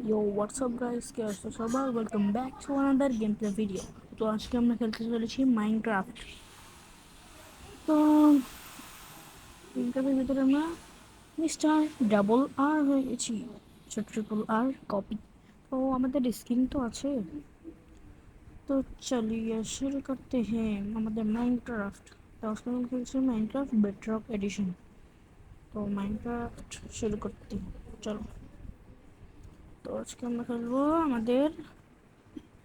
Yo, what's up guys? কে আছো সবাই? Welcome back to another game play video. তো আজকে আমরা খেলতে চলেছি মাইনক্রাফট। তো মাইনক্রাফটের ভিতরে আমরা মিস্টার ডাবল আর হয়ে গেছি, ট্রিপল আর কপি। তো আমাদের স্কিন তো আছে, তো চলিए शुरू करते हैं আমাদের মাইনক্রাফট। তো আজকে আমরা খেলছি মাইনক্রাফট বেডরক এডিশন। তো মাইনক্রাফট শুরু করতে চলো। তো আজকে আমরা খেলবো আমাদের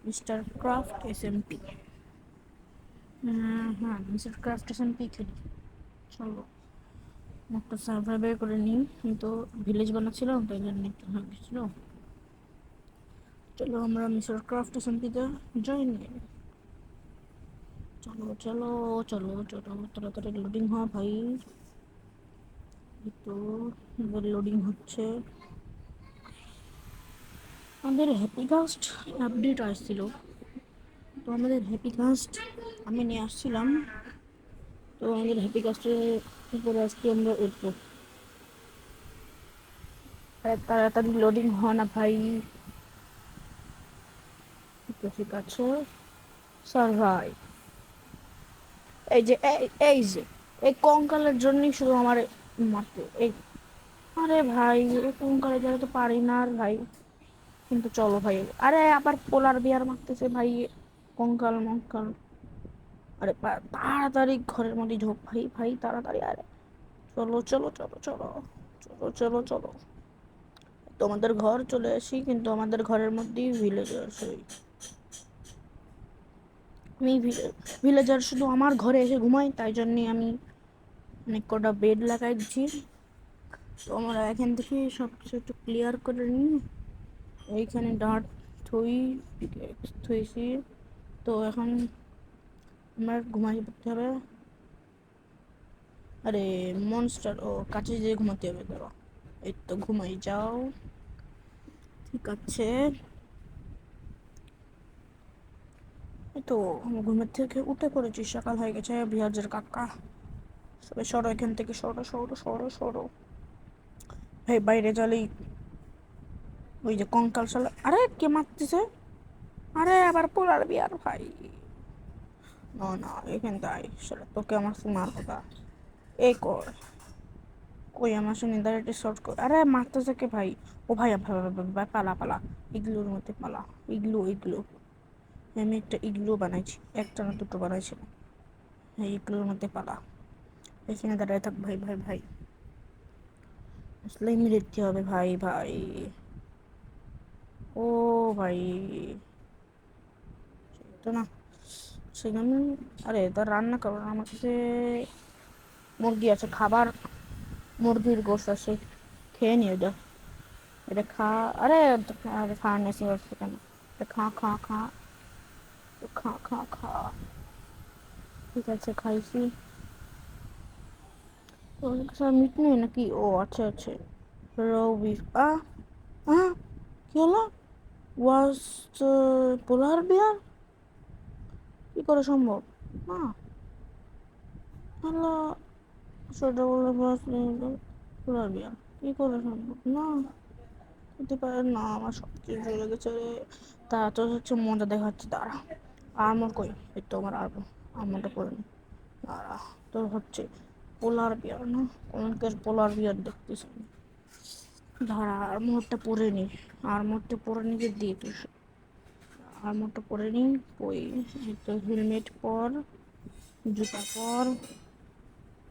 মিস্টার ক্রাফট এসএমপি। হ্যাঁ, মিস্টার ক্রাফট এসএমপি খেলি। চলো একটা সার্ভাইভ করে নিই, আমি তো ভিলেজ বানাচ্ছিলাম তাই জন্য একটু হয়ে গেছিল। চলো আমরা মিস্টার ক্রাফট এসএমপিতে জয়েন নিই। চলো চলো চলো চলো তাড়াতাড়ি লোডিং হয় ভাই। তো লোডিং হচ্ছে। আমাদের হ্যাপি কাস্ট আপডেট আসছিল, তো আমাদের হ্যাপি কাস্ট আমি নিয়ে আসছিলাম। তো আমাদের হ্যাপি কাস্টের উপরে আজকে আমরা উঠবো। তাড়াতাড়ি লোডিং হয় না ভাই। ঠিক আছে, সার্ভাইভ। এই যে এই যে এই কঙ্কালের জন্যই শুধু আমার মারতে এই। আরে ভাই এই কঙ্কালের দ্বারা তো পারি না আর ভাই। কিন্তু চলো ভাই, আরে আবার পোলার বিয়ার মারতেছে ভাই, কঙ্কাল মঙ্কাল। আরে তাড়াতাড়ি ঘরের মধ্যে ঢোক ভাই, ভাই তাড়াতাড়ি। আরে চলো চলো চলো চলো চলো চলো চলো। তোমাদের ঘর চলে আসি, কিন্তু আমাদের ঘরের মধ্যেই ভিলেজার আছে। আমি ভিলেজার শুধু আমার ঘরে এসে ঘুমাই, তাই জন্যে আমি অনেক কটা বেড লাগাই দিচ্ছি। তো আমরা এখান থেকে সব কিছু একটু ক্লিয়ার করে নিই। এইখানে ডাঁট থুই থুইছি। তো এখন আমরা ঘুমাই পড়তে হবে। আরে মনস্টার, ও কাছে যেয়ে ঘুমাতে হবে ধরো। এই তো ঘুমাই যাও, ঠিক আছে। এই তো ঘুমের থেকে উঠে পড়েছি, সকাল হয়ে গেছে। ভিয়াজের কাকা সবাই সরো এখান থেকে, সরো সরো সরো সরো ভাই, বাইরে চলেই। ওই যে কঙ্কাল শালা, আরে কে মারতেছে? আরে আবার পোলার বিয়ার ভাই। না না, এখান তাই শালা তোকে আমার মার কথা। এই কর, কই আমার শুনি দাঁড়িয়ে শর্ট কর। আরে মারতেছে কে ভাই? ও ভাই ভাই ভাই ভাই, ভাই, পালা পালা, ইগলুর মধ্যে পালা। ইগলু ইগলু, আমি একটা ইগলু বানাইছি, একটা না দুটো বানাইছিলাম। হ্যাঁ, ইগলুর মধ্যে পালা। এখানে দাঁড়ায় থাক ভাই ভাই ভাই, আসলেই মেরে দিতে হবে ভাই ভাই। ও ভাই, তো না সেখানে। আরে তার রান্না করো, আমার কাছে মুরগি আছে, খাবার মুরগির গোশ আছে, খেয়ে নিও এটা। এটা খা। আরে আরে ফার্মেসি হচ্ছে কেন? এটা খা খা খা, খা খা খা। ঠিক আছে খাইছি। ওর কাছে মিট নেই নাকি? ও আচ্ছা আচ্ছা, রবি কি হলো? ওয়াজ পোলার বিয়ার? কি করে সম্ভব? না, হ্যালো, ছোটো বলে পোলার বিয়ার কি করে সম্ভব? না, হতে পারে না, আমার সব কিছু চলে গেছে রে। তা তো হচ্ছে মজা দেখাচ্ছে, দাঁড়া। আর্মর কই? এই তো আমার আর্মরটা পরে নি। দাঁড়া, তোর হচ্ছে পোলার বিয়ার না, অনেকের পোলার বিয়ার দেখতেছি। দাঁড়া আর্মরটা পরে নি, আর্মরটা পরে নিয়ে দিয়ে তুই। আর্মরটা পরে নি। ওই তো হেলমেট পর, জুতা পর,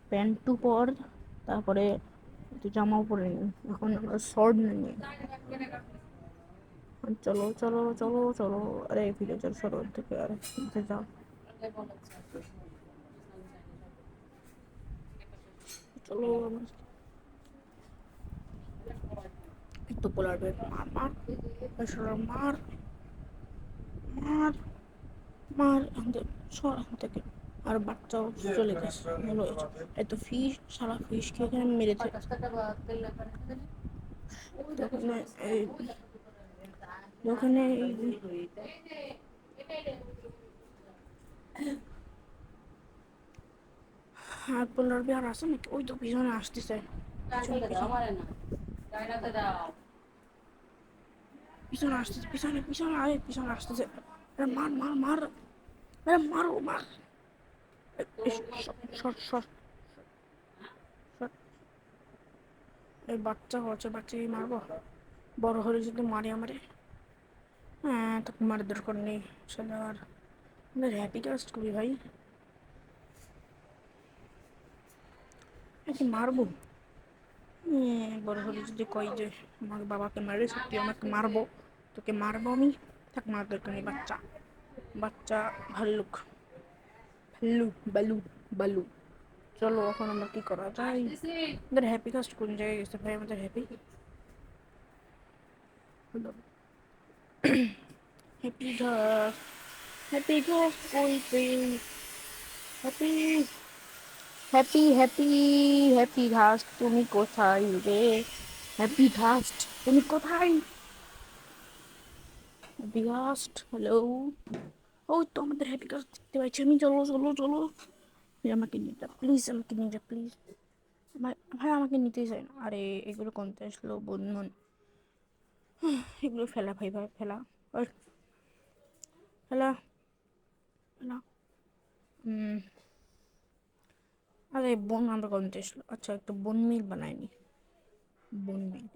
প্যান্টু পর, তারপরে তুই জামাও পরে নি। এখন আমরা শর্ট নিই। চলো চলো চলো চলো, আরে ফিরে চল সরোর থেকে, আরে যাও। চলো একটু পোলার বের, মার মার মার মার মার সর এখান থেকে। আর বাচ্চাও চলে গেছে, ভালো হয়েছে। এত ফিশ, সারা ফিশকে এখানে মেরেছে। ওখানে এই ওখানে আর পোলার বেয়ার আসে নাকি? ওই তো পিছনে আসতেছে, পিছনে পিছনে। পিছনে আসতেছে, পিছনে পিছনে, আরে পিছনে আসতেছে। আরে মার মার মার, আরে মারো মার। Short short short. এই বাচ্চা হচ্ছে, বাচ্চাকে মারবো? বড় হলে যদি মারে আমারে, হ্যাঁ তোকে মার দরকার নেই। চলে আর আমাদের হ্যাপি কাস্ট করি ভাই, একে মারবো। বড় হলে যদি কই যে আমার বাবাকে মারে তুই আমাকে মারবো, তোকে মারবো আমি, থাক মার দরকার নেই। বাচ্চা বাচ্চা ভাল্লুক, ভাল্লুক বালু বালু। চলো এখন আমরা কি করা যায়? আমাদের হ্যাপি কাস্ট কোন জায়গায় গেছে ভাই? আমাদের হ্যাপি হ্যাপি ঘাস, হ্যাপি ঘাস কইতে, হ্যাপি হ্যাপি হ্যাপি হ্যাপি ঘাস তুমি কোথায় রে? হ্যাপি ঘাস তুমি কোথায়? হ্যাপি ঘাস, হ্যালো। ওই তো আমাদের হ্যাপি ঘাস দেখতে পাচ্ছি আমি। চলো চলো চলো, আমাকে নিয়ে যা প্লিজ, আমাকে নিয়ে যা প্লিজ। ভাই ভাই আমাকে নিতেই চাই না। আরে এগুলো কমতে আসলো বন্ধন, এগুলো ফেলা ভাই, ভাই ফেলা, ওই ফেলা ফেলা। আরে বোন আমরা কমতে আসলো। আচ্ছা একটা বোন মিল বানায়নি, বোন মিল।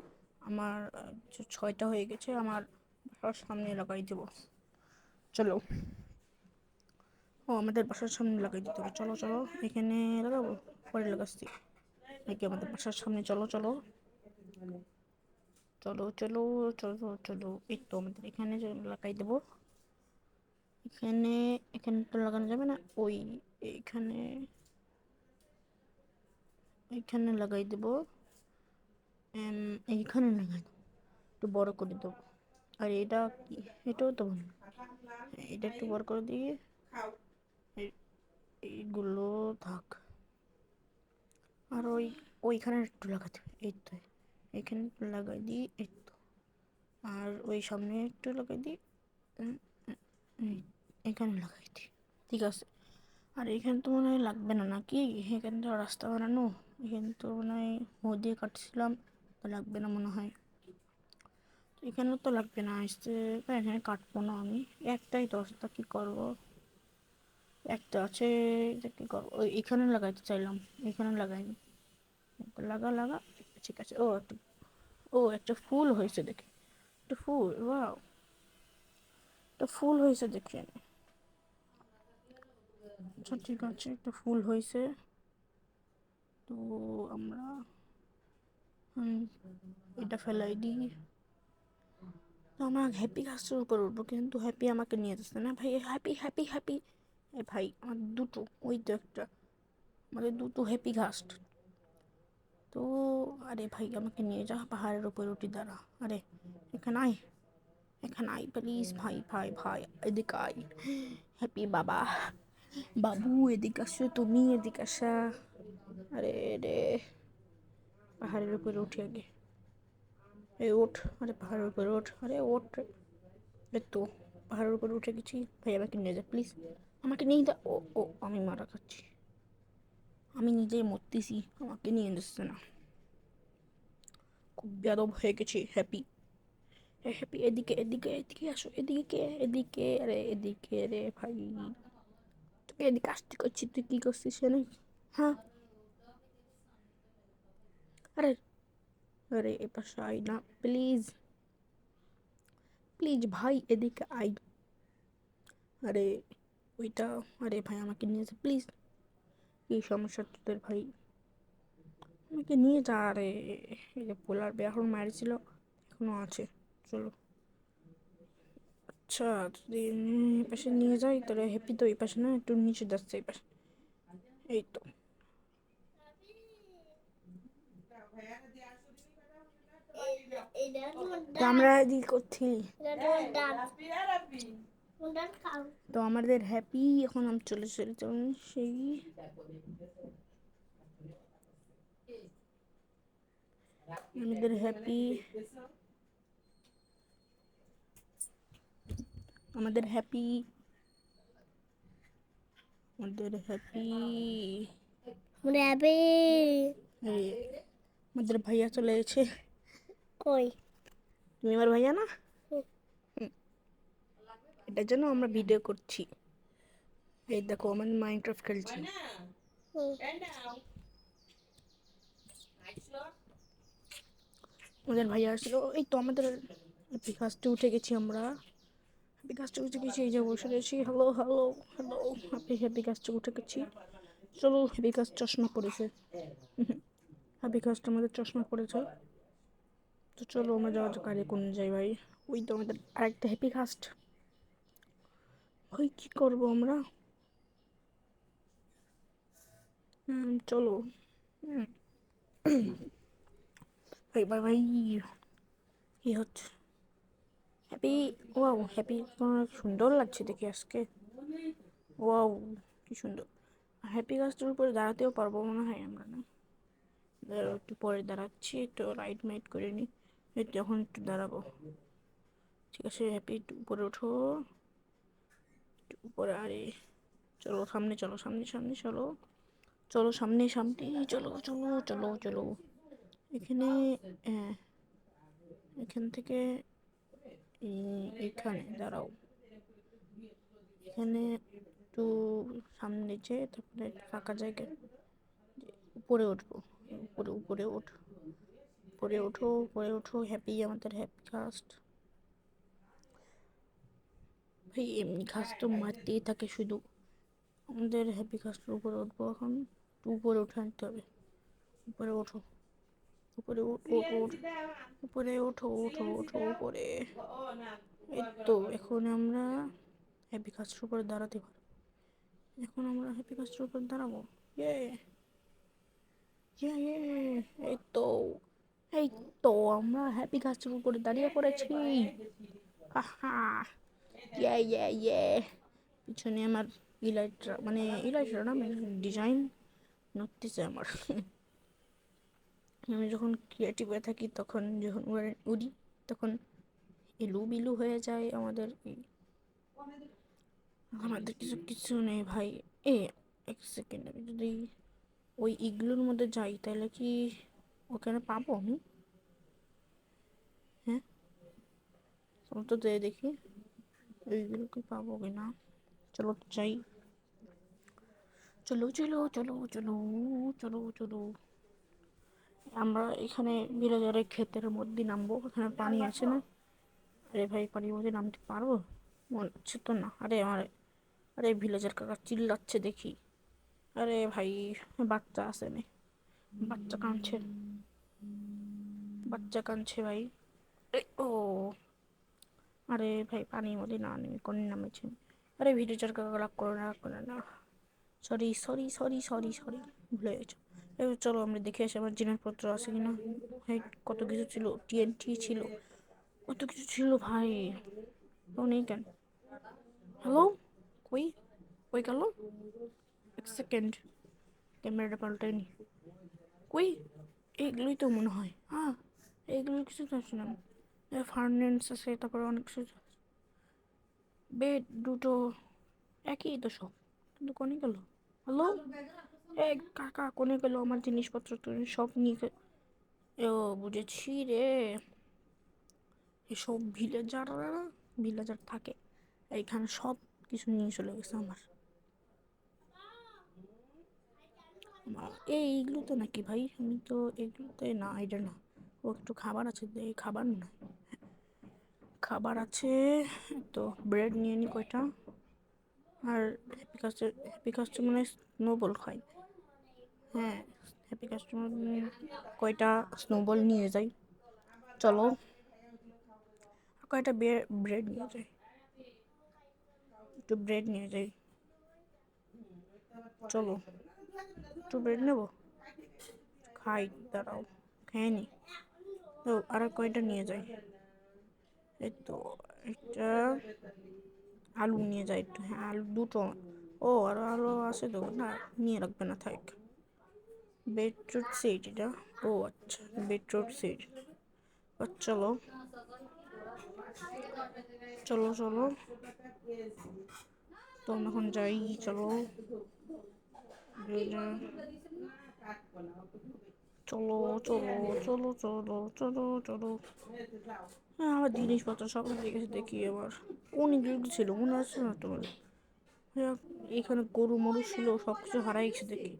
আমার 6টা হয়ে গেছে, আমার বাসার সামনে লাগাই দেবো। চলো, ও আমাদের বাসার সামনে লাগাই দিতে হবে। চলো চলো, এখানে লাগাবো, পরে লাগাচ্ছি নাকি? আমাদের বাসার সামনে চলো চলো চলো চলো চলো চলো। এই তো আমাদের এখানে লাগাই দেবো। এখানে, এখানে তো লাগানো যাবে না, ওই এইখানে, এইখানে লাগাই দেবো। এইখানে লাগাই দেবো, একটু বড় করে দেবো। আর এটা কি? এটাও তো ভালো। এটা একটু বড় করে দিয়ে এইগুলো থাক। আর ওইখানে একটু লাগাতে হবে। এই তো এখানে একটু লাগাই দিই, এই তো। আর ওই সামনে একটু লাগাই দিই, উম, এখানে লাগাই দিই, ঠিক আছে। আর এখানে তো মনে হয় লাগবে না নাকি? এখানে তো রাস্তা বানানো, এখানে তো মনে হয় দিয়ে কাটছিলাম, তো লাগবে না মনে হয়। এখানেও তো লাগবে না আসতে, এখানে কাটবো না আমি। একটাই তো রাস্তা, কী করবো? একটা আছে, এটা কী করবো? ওই এখানে লাগাইতে চাইলাম, এখানে লাগাইনি। লাগা লাগা, ঠিক আছে। ও একটা, ও একটা ফুল হয়েছে দেখে, একটা ফুল, ওয়াও, একটা ফুল হয়েছে দেখে। আচ্ছা ঠিক আছে, একটা ফুল হয়েছে। তো আমরা এটা ফেলাই দিই। তো আমরা হ্যাপি গাছের উপর উঠবো, কিন্তু হ্যাপি আমাকে নিয়ে যাচ্ছে না ভাই। হ্যাপি হ্যাপি হ্যাপি, এ ভাই আমার দুটো, ওই তো একটা, আমাদের দুটো হ্যাপি ঘাস। তো আরে ভাই আমাকে নিয়ে যা, পাহাড়ের উপরে উঠি দাঁড়া। আরে এখানে আয়, এখানে আয় প্লিজ ভাই, ভাই ভাই এদিকে আয়। হ্যাপি বাবা, বাবু এদিকে আসো, তুমি এদিকে আসা। আরে রে, পাহাড়ের উপরে উঠি আগে। এই ওঠ, আরে পাহাড়ের উপরে ওঠ, আরে ওঠ। এই তো পাহাড়ের উপরে উঠে গেছি ভাই, আমাকে নিয়ে যা প্লিজ, আমাকে নিয়ে যা। ও ও আমি মারা খাচ্ছি, আমি নিজেই মরতেছি, আমাকে নিয়ে যাচ্ছে না। খুব বেয়াদব হয়ে গেছি হ্যাপি। হ্যাপি এদিকে এদিকে এদিকে আসো, এদিকে এদিকে, আরে এদিকে রে ভাই, তোকে এদিকে আসতে করছি, তুই কি করছিস না? হ্যাঁ, আরে আরে এ পাশে আই না প্লিজ, প্লিজ ভাই এদিকে আই। আরে ওইটা, আরে ভাই আমাকে নিয়ে যা প্লিজ। কি সমস্যা তোদের ভাই? আমাকে নিয়ে যা রে। এই যে পোলার বেয়া এখন মারিছিল, এখনো আছে। চলো, আচ্ছা যদি এই পাশে নিয়ে যাই তাহলে হ্যাপি তো এই পাশে না, একটু নিচে যাচ্ছে এই পাশে। এই তো, তো আমরা এদিকে করছি। তো আমাদের হ্যাপি এখন আমি চলে চলে সেই, আমাদের হ্যাপি, আমাদের হ্যাপি, আমাদের হ্যাপি, আমাদের ভাইয়া চলে গেছে। কই? তুমি আমার ভাইয়া না? এটার জন্য আমরা ভিডিও করছি। এই দেখো আমার মাইনক্রাফট খেলছি। আমাদের ভাইয়া আসলো, এই তো আমাদের বিকাশে উঠে গেছি আমরা। বিকাশে উঠে গেছি, এই যে বসে রয়েছি। হ্যালো হ্যালো হ্যালো, আপনি বিকাশে উঠে গেছি। চলো, বিকাশ চশমা পড়েছে। বিকাশ আমাদের চশমা পড়েছে। তো চলো আমরা যাওয়া যাক, আরে কোন যাই ভাই। ওই তো আমাদের আরেকটা হ্যাপি কাস্ট। ভাই কি করবো আমরা? চলো। ভাই ভাই ভাই, কি হচ্ছে? হ্যাপি, ওয়াও হ্যাপি, তোমার সুন্দর লাগছে দেখে আজকে। ওয়াও, কি সুন্দর। হ্যাপি গাছটার উপরে দাঁড়াতেও পারবো মনে হয় আমরা, না? দাঁড়াও, একটু পরে দাঁড়াচ্ছি, একটু রাইট মাইট করে নিই, যখন একটু দাঁড়াবো। ঠিক আছে, হ্যাপি একটু উপরে ওঠো, একটু উপরে। আরে চলো সামনে, চলো সামনে সামনে, চলো চলো সামনে সামনে, চলো চলো চলো চলো। এখানে, হ্যাঁ, এখান থেকে এখানে দাঁড়াও। এখানে একটু সামনে যে, তারপরে ফাঁকা জায়গা, উপরে উঠবো। উপরে উপরে ওঠো, উপরে ওঠো, উপরে ওঠো। হ্যাপি, আমাদের হ্যাপি কাস্ট। ভাই এমনি ঘাস তো মারতেই থাকে শুধু। আমাদের হ্যাপি কাস্টের উপরে উঠবো এখন। উপরে উঠে আনতে হবে। উপরে ওঠো, উপরে ওঠো ওঠো, উপরে ওঠো ওঠো ওঠো উপরে। এই তো এখন আমরা হ্যাপি কাস্টের উপরে দাঁড়াতে পারবো। এখন আমরা হ্যাপি কাস্টের উপর দাঁড়াবো। ইয়ে ইয়ে ইয়ে, এই তো, এই তো আমরা হ্যাপি কাস্টের উপরে দাঁড়িয়ে পড়েছি। আহা, ইয়ে ইয়ে ইয়ে। পিছনে আমার ইলাইট্রা, মানে ইলাইট্রা না, মানে ডিজাইন নড়তেছে আমার। আমি যখন ক্রিয়েটিভে থাকি, তখন যখন উড়ি, তখন এলু বিলু হয়ে যায় আমাদের আমাদের কিছু কিছু নেই ভাই। এ, এক সেকেন্ড, আমি যদি ওই ইগলুর মধ্যে যাই তাহলে কি ওখানে পাবো আমি? হ্যাঁ, চলো তো যেয়ে দেখি ওইগুলো কি পাবো কি না। চলো তো যাই, চলো চলো চলো চলো চলো চলো। আমরা এখানে বিরাজারের ক্ষেতের মধ্যে নামবো, এখানে পানি আছে না? আরে ভাই, পানির মধ্যে নামতে পারবো? মনে হচ্ছে তো না। আরে আমার, আরে ভিলেজার কাকা চিল্লাচ্ছে দেখি। আরে ভাই, বাচ্চা আছে না, বাচ্চা কাঁদছে, বাচ্চা কাঁদছে ভাই। ও, আরে ভাই পানির মধ্যে না নেমে কোন নামেছে? আরে ভিলেজার কাকা রাগ করো না, রাগ করো না। Sorry sorry sorry sorry sorry, ভুলে গেছো। এবার চলো আমরা দেখে আসি আমার জিনিসপত্র আছে কিনা। ভাই কত কিছু ছিল, টিএনটি ছিল, কত কিছু ছিল ভাই। ও নেই কেন? হ্যালো, কই, কই গেল? এক সেকেন্ড, ক্যামেরাটা পাল্টাই নি। কই, এইগুলোই তো মনে হয়। হ্যাঁ, এইগুলো কিছু চাচ্ছিলাম। ফার্নেন্স আছে, তারপরে অনেক কিছু। বেড দুটো, একই তো সব, কিন্তু কোনে গেল? হ্যালো, এ কাকা, কোনে গেল আমার জিনিসপত্র? তুমি সব নিয়ে ও, বুঝেছি রে। এসব ভিলেজাররা, ভিলেজার থাকে এইখানে, সব কিছু নিয়ে চলে গেছে আমার। এইগুলোতে নাকি ভাই? আমি তো এগুলোতে না, এটা না। ও একটু খাবার আছে, এই খাবার না, খাবার আছে। তো ব্রেড নিয়ে নি কয়টা। আর হ্যাপি কাস্টমার মানে স্নোবল খাই। হ্যাঁ, হ্যাপি কাস্টমার কয়টা স্নোবল নিয়ে যাই। চলো, কয়টা ব্রেড নিয়ে যাই, একটু ব্রেড নিয়ে যাই। চলো, একটু ব্রেড নেবো, খাই, দাঁড়াও, খেয়ে নি। তো আর কয়টা নিয়ে যাই। এই তো, একটা আলু নিয়ে যাই একটু, হ্যাঁ আলু দুটো। ও, আরো আলু আছে তো, না নিয়ে রাখবে না, থাক। বিটরুট সিড এটা, ও আচ্ছা, বিটরুট সিড। চলো চলো চলো, তো আমরা এখন যাই, চলো। চলো চলো চলো চলো চলো চলো চলো। হ্যাঁ, আমার জিনিসপত্র সব হারিয়ে গেছে, দেখি এবার কোন ইনগ্রিডিয়েন্ট ছিল মনে আছে না তোমার? হ্যাঁ, এখানে গরু মরু ছিল, সব কিছু হারাই গেছে দেখি।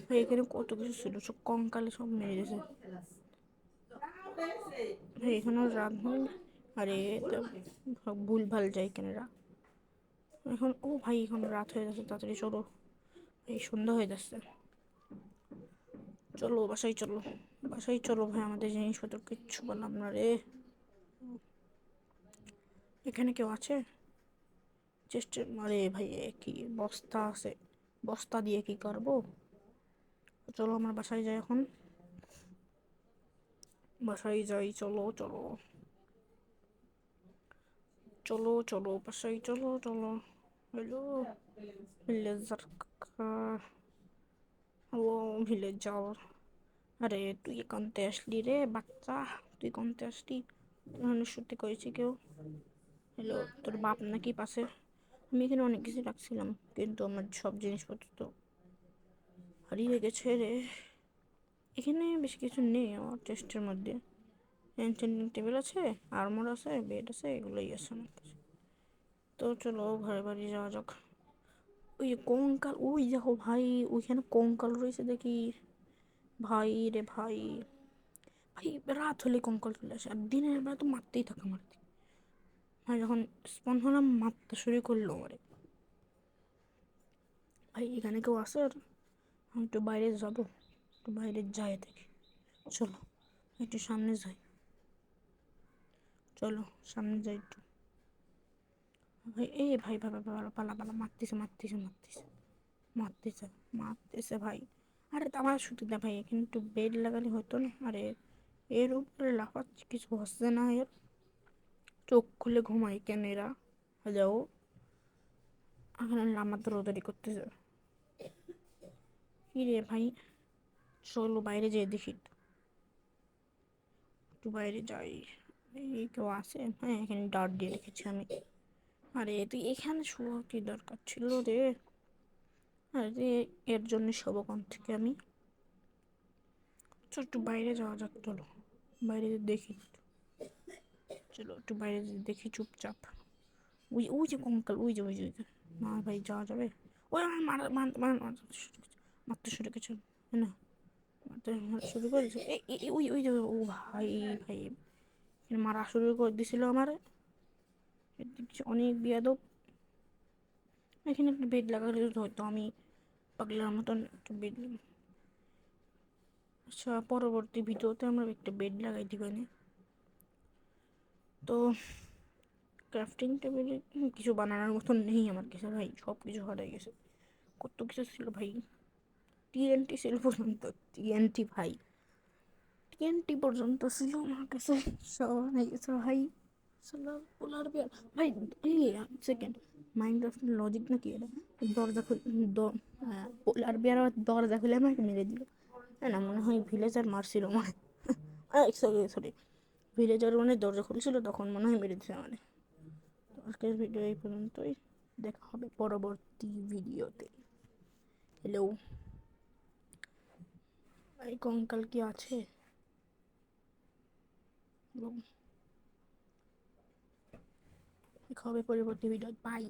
ভাই এখানে কত কিছু ছিল, সব কঙ্কালে সব মেরে গেছে। ভাই এখানেও রাত হয়নি। আরে ভুল ভাল যায় কেন এখন? ও ভাই এখন রাত হয়ে যাচ্ছে, তাড়াতাড়ি চলো, এই সন্ধ্যা হয়ে যাচ্ছে। চলো বাসায় চলো, বাসায় চলো ভাই, আমাদের জিনিসপত্র কিচ্ছু বললাম না রে। এখানে কেউ আছে? চেষ্টা, আরে ভাই কি বস্তা আছে, বস্তা দিয়ে কি করবো? চলো আমার বাসায় যাই এখন, বাসায় যাই, চলো চলো চলো চলো বাসায় চলো চলো। হ্যালো ভিলেজার কাকা, হ্যালো ভিলেজার। আরে তুই একান্তে আসলি রে বাচ্চা, তুই কমতে আসলি? তোর সত্যি করেছি কেউ? হ্যালো, তোর বাপ নাকি পাশে? আমি এখানে অনেক কিছু রাখছিলাম, কিন্তু আমার সব জিনিসপত্র তো হারিয়ে গেছে রে। এখানে বেশি কিছু নেই আমার চেস্টের মধ্যে। এনচেন্টিং টেবিল আছে, আর্মর আছে, বেড আছে, এগুলোই আছে আমার কাছে। তো চলো ঘরে বাড়ি যাওয়া যাক। ওই যে কঙ্কাল, ওই দেখো ভাই, ওইখানে কঙ্কাল রয়েছে দেখি। ভাই রে ভাই, ভাই রাত হলে কঙ্কাল চলে আসে, আর দিনের বেলা তো মারতেই থাকে মারতে। ভাই যখন স্পন হলাম মারতে শুরু করলো আমারে। ভাই এখানে কেউ আছে? আর আমি একটু বাইরে যাবো, একটু বাইরে যাই দেখি। চলো একটু সামনে যাই, চলো সামনে যাই একটু। ভাই এই ভাই ভাই ভাই ভাই, পালা পালা, মারতেছে মারতেছে মারতেছে মারতেছে মারতেছে ভাই। আরে আমার শুধু না ভাই, এখানে একটু বেড লাগালে হতো না? আরে এর উপরে লাফাচ্ছে, কিছু হচ্ছে না এর? চোখ খুলে ঘুমাই কেন এরা? হ্যালো, এখানে আমার দৌড়াদৌড়ি করতেছে। কি রে ভাই, চলো বাইরে যেয়ে দেখি, একটু বাইরে যাই। এই কেউ আছে? হ্যাঁ, এখানে ডাট দিয়ে রেখেছি আমি। আরে তুই এখানে শোয়া কি দরকার ছিল রে? আরে এর জন্য সব ওখান থেকে আমি। চল একটু বাইরে যাওয়া যাক, চলো বাইরে দেখি। চলো একটু বাইরে দেখি চুপচাপ। ওই ওই যে কঙ্কাল, ওই যে ওই যে ওই যে। না ভাই যাওয়া যাবে? ওই আমার মারতে শুরু করেছে না, মারতে শুরু করেছে। ওই ওই যে, ও ভাই ভাই, মারা শুরু করে দিছিল আমার, অনেক বিয়াদব। এখানে একটা বেড লাগালে হয়তো আমি পাগলার মতন একটা বেড। আচ্ছা, পরবর্তী ভিডিওতে আমরা একটা বেড লাগাই দিবানি। তো ক্রাফটিং টেবিলে কিছু বানানোর মতন নেই আমার কাছে ভাই, সব কিছু হারাই গেছে। কত কিছু ছিল ভাই, টিএনটি ছিল পর্যন্ত, টিএনটি ভাই, টিএনটি পর্যন্ত ছিল আমার কাছে, সব হারাই গেছে ভাই। পোলার বিয়ার ভাই, এই সেকেন্ড, মাইনক্রাফটের লজিক নাকি এটা? দরজা খুলে, পোলার বিয়ার আবার দরজা খুলে আমাকে মেরে দিল। না মনে হয় ভিলেজার মারছিল মনে হয়, সরি সরি, ভিলেজার মানে দরজা খুলছিল তখন মনে হয় মেরে দিছে মানে। তো আজকের ভিডিও এই পর্যন্তই, দেখা হবে পরবর্তী ভিডিওতে। হ্যালো, এই কঙ্কাল কি আছে? দেখা হবে পরবর্তী ভিডিও, বাই।